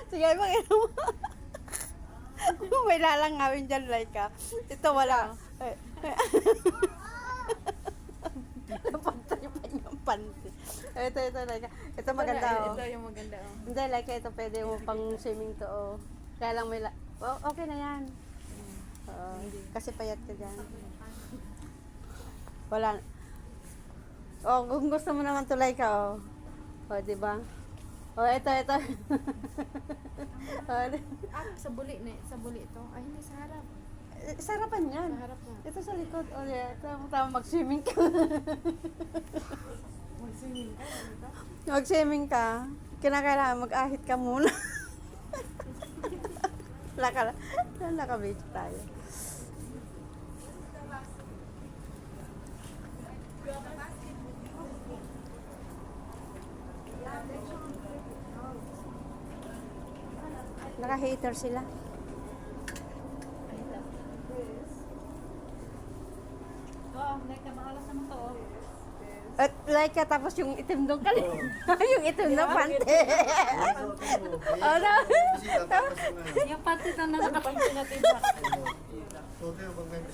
Sige, pakita mo. May lalangawin dyan, Laika. Ito wala. Napantay pa niyang panty. Ito, Laika. Ito maganda, oh. Ito yung maganda, oh. Hindi, Laika, ito pwede mo pang swimming to, oh. Kaya lang may oh, okay na yan. Oo, kasi payat ka dyan. Wala. Oh, kung gusto mo naman to, Laika, oh. Oh, di ba? Oh, ito. Oh, Sa buli ito. Ay, hindi, sa harap. sarapan yan. Sa harap na. Ito sa likod. O, tama, mag-swimming ka. Mag-swimming ka, dito? Mag-swimming ka. Kinakailangan mag-ahit ka muna. Naka-beach tayo. Naka-hater sila. Oo, like, maalas naman to, oh. At like tapos yung itim doon yung itim na pante. Oh, no. Yung panty na nasa panty natin ba? So, pag may